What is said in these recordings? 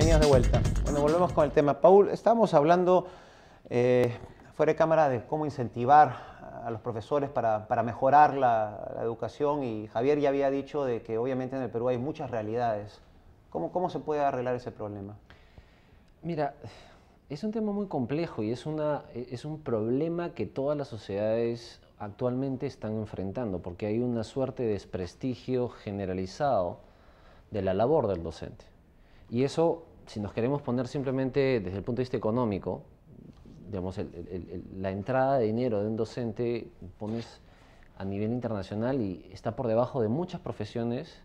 bienvenidos de vuelta. Bueno, volvemos con el tema. Paul, estábamos hablando fuera de cámara de cómo incentivar a los profesores para mejorar la educación, y Javier ya había dicho de que obviamente en el Perú hay muchas realidades. ¿Cómo se puede arreglar ese problema? Mira, es un tema muy complejo y es un problema que todas las sociedades actualmente están enfrentando, porque hay una suerte de desprestigio generalizado de la labor del docente. Y eso, si nos queremos poner simplemente desde el punto de vista económico, digamos, la entrada de dinero de un docente pones a nivel internacional y está por debajo de muchas profesiones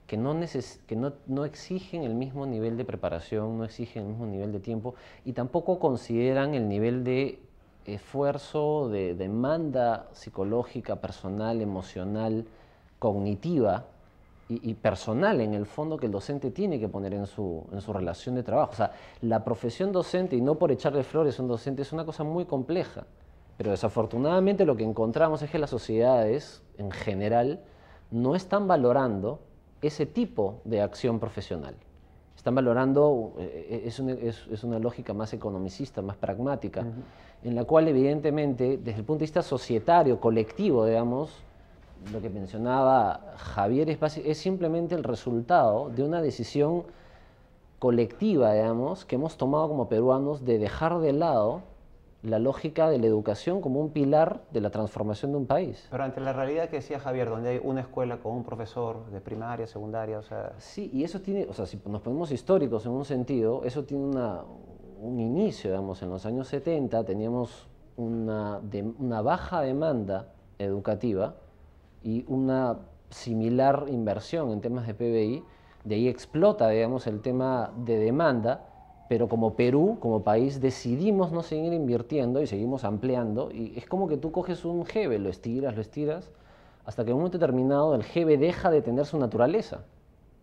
que no exigen el mismo nivel de preparación, no exigen el mismo nivel de tiempo y tampoco consideran el nivel de esfuerzo, de demanda psicológica, personal, emocional, cognitiva y personal en el fondo que el docente tiene que poner en su relación de trabajo. O sea, la profesión docente, y no por echarle flores a un docente, es una cosa muy compleja, pero desafortunadamente lo que encontramos es que las sociedades en general no están valorando ese tipo de acción profesional. Están valorando, es una lógica más economicista, más pragmática, en la cual evidentemente desde el punto de vista societario, colectivo, digamos, lo que mencionaba Javier es simplemente el resultado de una decisión colectiva, digamos, que hemos tomado como peruanos de dejar de lado la lógica de la educación como un pilar de la transformación de un país. Pero ante la realidad que decía Javier, donde hay una escuela con un profesor de primaria, secundaria, o sea... Sí, y eso tiene, o sea, si nos ponemos históricos en un sentido, eso tiene un inicio, digamos, en los años 70 teníamos una baja demanda educativa y una similar inversión en temas de PBI, de ahí explota, digamos, el tema de demanda, pero como Perú, como país, decidimos no seguir invirtiendo y seguimos ampliando, y es como que tú coges un jeve, lo estiras, hasta que en un momento determinado el jeve deja de tener su naturaleza.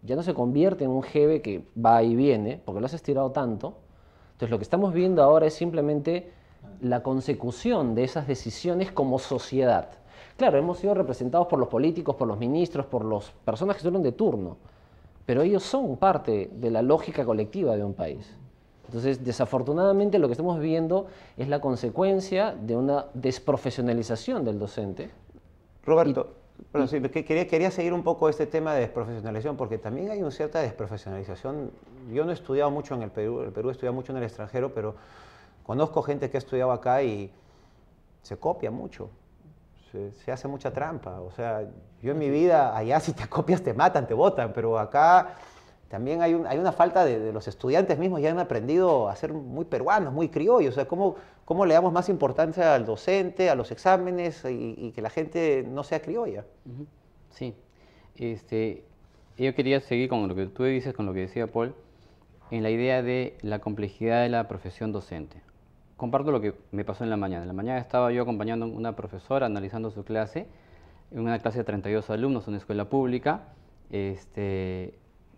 Ya no se convierte en un jeve que va y viene, porque lo has estirado tanto. Entonces lo que estamos viendo ahora es simplemente la consecución de esas decisiones como sociedad. Claro, hemos sido representados por los políticos, por los ministros, por las personas que estuvieron de turno, pero ellos son parte de la lógica colectiva de un país. Entonces, desafortunadamente, lo que estamos viviendo es la consecuencia de una desprofesionalización del docente. Roberto, pero sí, quería seguir un poco este tema de desprofesionalización, porque también hay una cierta desprofesionalización. Yo no he estudiado mucho en el Perú he estudiado mucho en el extranjero, pero conozco gente que ha estudiado acá y se copia mucho. Se hace mucha trampa. O sea, yo en mi vida, allá si te copias te matan, te botan, pero acá también hay una falta de los estudiantes mismos, ya han aprendido a ser muy peruanos, muy criollos. O sea, ¿cómo le damos más importancia al docente, a los exámenes y que la gente no sea criolla? Sí, yo quería seguir con lo que tú dices, con lo que decía Paul, en la idea de la complejidad de la profesión docente. Comparto lo que me pasó en la mañana. En la mañana estaba yo acompañando a una profesora analizando su clase, en una clase de 32 alumnos, en una escuela pública.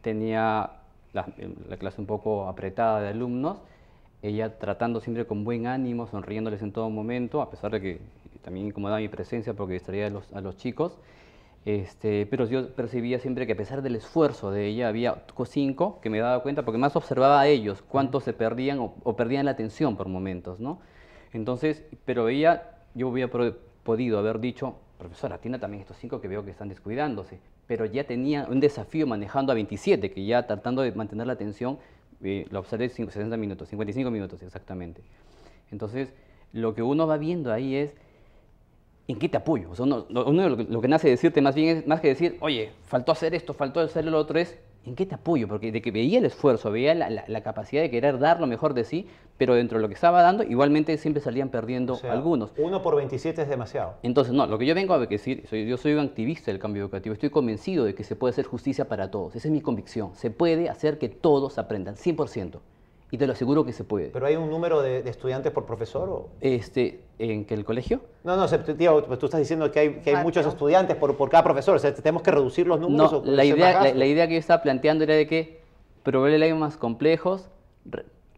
Tenía la clase un poco apretada de alumnos, ella tratando siempre con buen ánimo, sonriéndoles en todo momento, a pesar de que también incomodaba mi presencia porque distraía a los chicos. Pero yo percibía siempre que a pesar del esfuerzo de ella, había 5 que me daba cuenta, porque más observaba a ellos cuántos se perdían o perdían la atención por momentos, ¿no? Entonces, pero yo hubiera podido haber dicho, profesora, atienda también estos 5 que veo que están descuidándose, pero ya tenía un desafío manejando a 27, que ya tratando de mantener la atención, lo observé 60 minutos, 55 minutos exactamente. Entonces, lo que uno va viendo ahí es, ¿en qué te apoyo? O sea, uno lo que nace decirte más bien es, más que decir, oye, faltó hacer esto, faltó hacer lo otro, es, ¿en qué te apoyo? Porque de que veía el esfuerzo, veía la capacidad de querer dar lo mejor de sí, pero dentro de lo que estaba dando, igualmente siempre salían perdiendo, o sea, algunos. 1 por 27 es demasiado. Entonces, no, lo que yo vengo a decir, yo soy un activista del cambio educativo, estoy convencido de que se puede hacer justicia para todos, esa es mi convicción, se puede hacer que todos aprendan, 100%. Y te lo aseguro que se puede. ¿Pero hay un número de estudiantes por profesor? ¿O? ¿En que el colegio? No, tío, tú estás diciendo que hay muchos estudiantes por cada profesor. O sea, ¿tenemos que reducir los números? No, ¿o la idea que yo estaba planteando era de que problemas complejos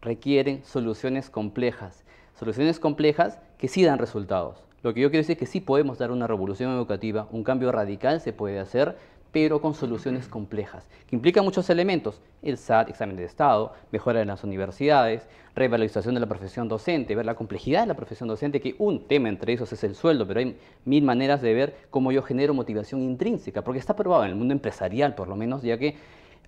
requieren soluciones complejas. Soluciones complejas que sí dan resultados. Lo que yo quiero decir es que sí podemos dar una revolución educativa, un cambio radical se puede hacer, pero con soluciones complejas, que implican muchos elementos: el SAT, examen de estado, mejora en las universidades, revalorización de la profesión docente, ver la complejidad de la profesión docente, que un tema entre esos es el sueldo, pero hay mil maneras de ver cómo yo genero motivación intrínseca, porque está probado en el mundo empresarial, por lo menos, ya que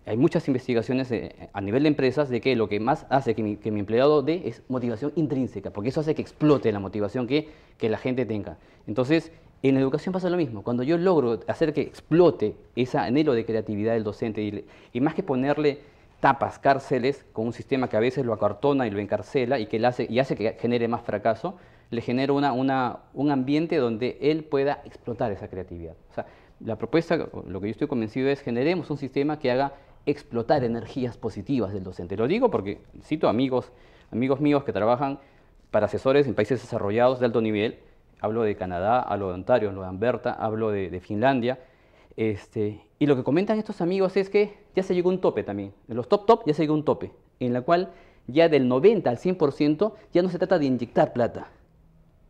hay muchas investigaciones a nivel de empresas de que lo que más hace que mi empleado dé es motivación intrínseca, porque eso hace que explote la motivación que la gente tenga. Entonces, en la educación pasa lo mismo. Cuando yo logro hacer que explote ese anhelo de creatividad del docente, y más que ponerle tapas, cárceles, con un sistema que a veces lo acartona y lo encarcela y hace que genere más fracaso, le genero un ambiente donde él pueda explotar esa creatividad. O sea, la propuesta, lo que yo estoy convencido es: generemos un sistema que haga explotar energías positivas del docente. Lo digo porque cito amigos míos que trabajan para asesores en países desarrollados de alto nivel. Hablo de Canadá, hablo de Ontario, hablo de Alberta, hablo de Finlandia. Y lo que comentan estos amigos es que ya se llegó a un tope también. En los top ya se llegó a un tope, en la cual ya del 90 al 100% ya no se trata de inyectar plata.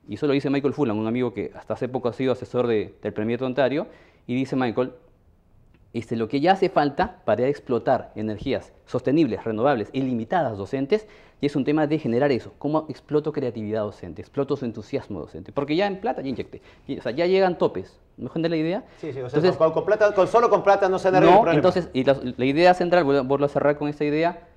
Y eso lo dice Michael Fulham, un amigo que hasta hace poco ha sido asesor del Premier de Ontario, y dice Michael: lo que ya hace falta para explotar energías sostenibles, renovables, ilimitadas docentes, y es un tema de generar eso. ¿Cómo exploto creatividad docente? Exploto su entusiasmo docente. Porque ya en plata ya inyecté. O sea, ya llegan topes. ¿No entiendes la idea? Sí, sí. O sea, entonces, solo con plata no se arregla el problema. Entonces, y la idea central, vuelvo a cerrar con esta idea: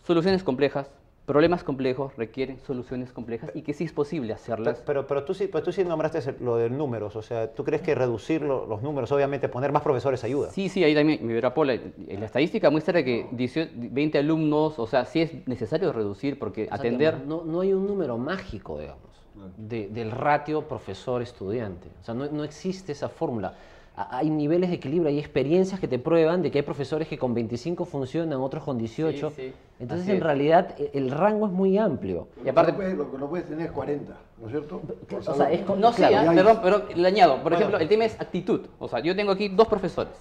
soluciones complejas. Problemas complejos requieren soluciones complejas, y que sí es posible hacerlas. Pero tú sí nombraste lo de números. O sea, ¿tú crees que reducir los números, obviamente poner más profesores ayuda? Sí, ahí también, mi verá, Paula, la estadística muestra que 20 alumnos, o sea, sí es necesario reducir, porque atender... No hay un número mágico, digamos, del ratio profesor-estudiante. O sea, no existe esa fórmula. Hay niveles de equilibrio, hay experiencias que te prueban de que hay profesores que con 25 funcionan, otros con 18. Sí. Entonces, en realidad, el rango es muy amplio. Y aparte, lo que no puedes tener es 40, ¿no es cierto? O sea, No, sí, claro, perdón, pero le añado. Por ejemplo, el tema es actitud. O sea, yo tengo aquí dos profesores.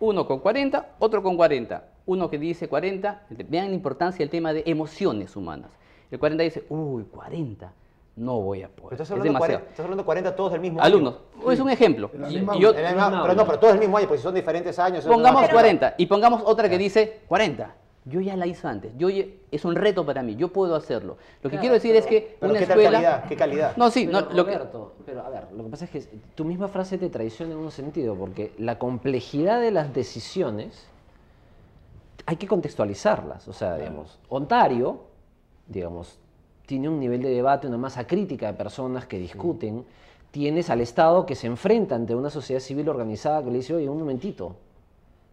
Uno con 40, otro con 40. Uno que dice 40, vean la importancia del tema de emociones humanas. El 40 dice: uy, 40. No voy a poder. Estás hablando de 40 todos del mismo año. Alumnos. Es un ejemplo. Pero todos del mismo año, porque son diferentes años. Pongamos 40 y pongamos otra que dice 40. Yo ya la hice antes. Es un reto para mí. Yo puedo hacerlo. Lo que quiero decir es que pero una ¿qué escuela... calidad? ¿Qué calidad? No, sí. Pero, Roberto, pero a ver, lo que pasa es que tu misma frase te traiciona en un sentido, porque la complejidad de las decisiones hay que contextualizarlas. O sea, digamos, Ontario, digamos, tiene un nivel de debate, una masa crítica de personas que discuten. Tienes al Estado que se enfrenta ante una sociedad civil organizada que le dice: oye, un momentito,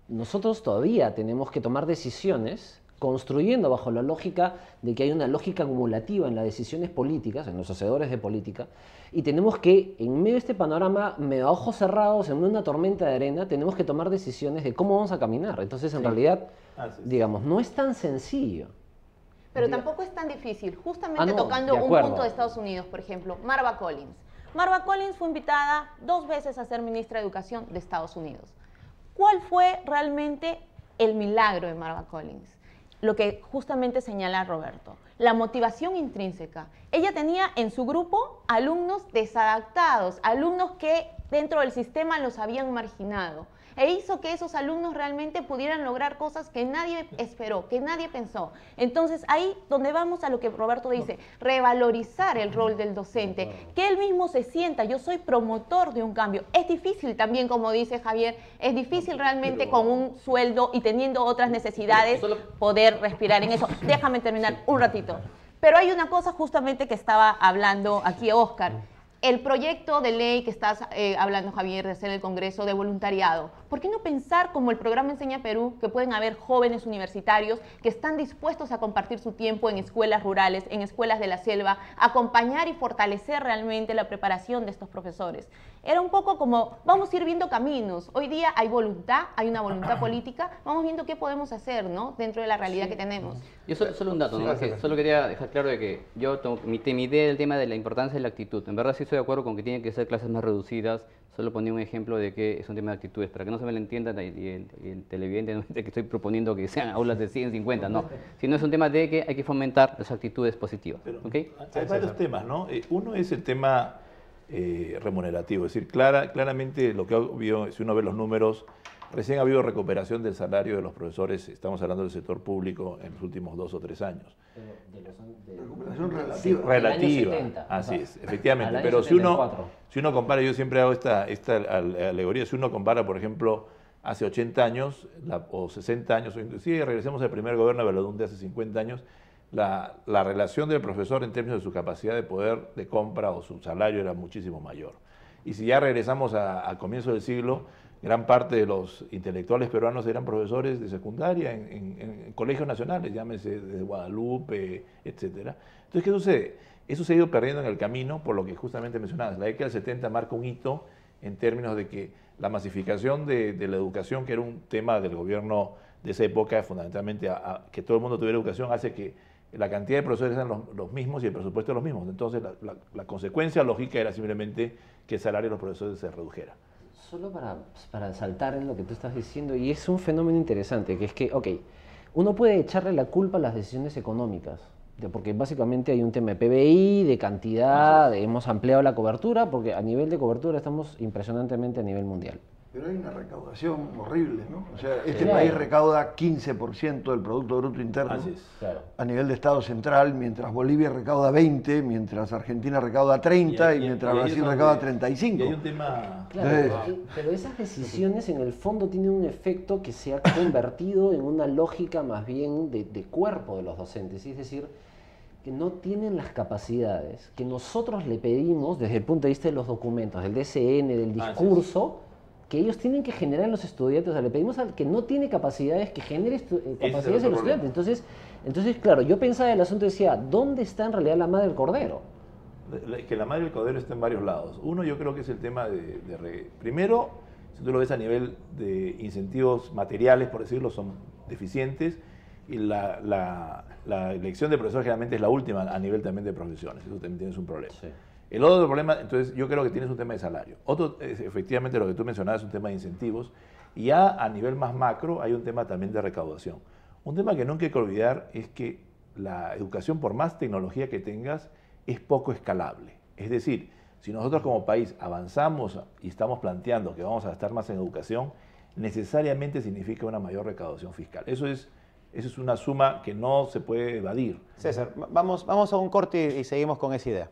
nosotros todavía tenemos que tomar decisiones construyendo bajo la lógica de que hay una lógica acumulativa en las decisiones políticas, en los hacedores de política, y tenemos que, en medio de este panorama, medio a ojos cerrados, en una tormenta de arena, tenemos que tomar decisiones de cómo vamos a caminar. Entonces, en realidad, digamos, no es tan sencillo. Pero tampoco es tan difícil, justamente tocando un punto de Estados Unidos, por ejemplo, Marva Collins. Marva Collins fue invitada 2 veces a ser ministra de Educación de Estados Unidos. ¿Cuál fue realmente el milagro de Marva Collins? Lo que justamente señala Roberto, la motivación intrínseca. Ella tenía en su grupo alumnos desadaptados, alumnos que dentro del sistema los habían marginado, e hizo que esos alumnos realmente pudieran lograr cosas que nadie esperó, que nadie pensó. Entonces, ahí donde vamos a lo que Roberto dice, revalorizar el rol del docente, que él mismo se sienta: yo soy promotor de un cambio. Es difícil también, como dice Javier, es difícil realmente con un sueldo y teniendo otras necesidades poder respirar en eso. Déjame terminar un ratito. Pero hay una cosa justamente que estaba hablando aquí Oscar. El proyecto de ley que estás hablando, Javier, de hacer el Congreso de voluntariado. ¿Por qué no pensar como el programa Enseña Perú, que pueden haber jóvenes universitarios que están dispuestos a compartir su tiempo en escuelas rurales, en escuelas de la selva, acompañar y fortalecer realmente la preparación de estos profesores? Era un poco como, vamos a ir viendo caminos. Hoy día hay voluntad, hay una voluntad política, vamos viendo qué podemos hacer, ¿no?, dentro de la realidad que tenemos. Yo solo un dato, ¿no? Solo quería dejar claro de que yo mi idea del tema de la importancia de la actitud. En verdad sí estoy de acuerdo con que tienen que ser clases más reducidas. Solo ponía un ejemplo de que es un tema de actitudes, para que no se me lo entiendan y el televidente no de que estoy proponiendo que sean aulas de 150, no. Sino es un tema de que hay que fomentar las actitudes positivas. Pero ¿Okay? Hay varios temas, ¿no? Uno es el tema remunerativo, es decir, claramente lo que obvio, si uno ve los números, Recién ha habido recuperación del salario de los profesores, estamos hablando del sector público, en los últimos 2 o 3 años. Recuperación relativa. Relativa, así es, efectivamente. Pero si uno compara, yo siempre hago esta alegoría, si uno compara, por ejemplo, hace 80 años o 60 años, o inclusive regresemos al primer gobierno de Belaúnde hace 50 años, la relación del profesor en términos de su capacidad de poder de compra o su salario era muchísimo mayor. Y si ya regresamos a comienzo del siglo, gran parte de los intelectuales peruanos eran profesores de secundaria en colegios nacionales, llámese desde Guadalupe, etcétera. Entonces, ¿qué sucede? Eso se ha ido perdiendo en el camino, por lo que justamente mencionabas. La década del 70 marca un hito en términos de que la masificación de la educación, que era un tema del gobierno de esa época, fundamentalmente que todo el mundo tuviera educación, hace que la cantidad de profesores sean los mismos y el presupuesto los mismos. Entonces, la consecuencia lógica era simplemente que el salario de los profesores se redujera. Solo para saltar en lo que tú estás diciendo, y es un fenómeno interesante, que es que, ok, uno puede echarle la culpa a las decisiones económicas, porque básicamente hay un tema de PBI, de cantidad, hemos ampliado la cobertura, porque a nivel de cobertura estamos impresionantemente a nivel mundial. Pero hay una recaudación horrible, ¿no? O sea, este país recauda 15% del Producto Bruto Interno a nivel de Estado central, mientras Bolivia recauda 20%, mientras Argentina recauda 30% y mientras Brasil recauda 35%. Y hay un tema... Claro, pero esas decisiones en el fondo tienen un efecto que se ha convertido en una lógica más bien de cuerpo de los docentes, es decir, que no tienen las capacidades que nosotros le pedimos desde el punto de vista de los documentos, del DCN, del discurso, que ellos tienen que generar en los estudiantes. O sea, le pedimos al que no tiene capacidades que genere capacidades en los estudiantes. Entonces, claro, yo pensaba el asunto, decía, ¿dónde está en realidad la madre del cordero? Que la madre del cordero está en varios lados. Uno, yo creo que es el tema primero, si tú lo ves a nivel de incentivos materiales, por decirlo, son deficientes, y la elección de profesores generalmente es la última a nivel también de profesiones. Eso también tienes un problema. Sí. El otro problema, entonces yo creo que tienes un tema de salario. Otro, efectivamente, lo que tú mencionabas es un tema de incentivos. Y ya a nivel más macro hay un tema también de recaudación. Un tema que nunca hay que olvidar es que la educación, por más tecnología que tengas, es poco escalable. Es decir, si nosotros como país avanzamos y estamos planteando que vamos a gastar más en educación, necesariamente significa una mayor recaudación fiscal. Eso es una suma que no se puede evadir. César, vamos a un corte y seguimos con esa idea.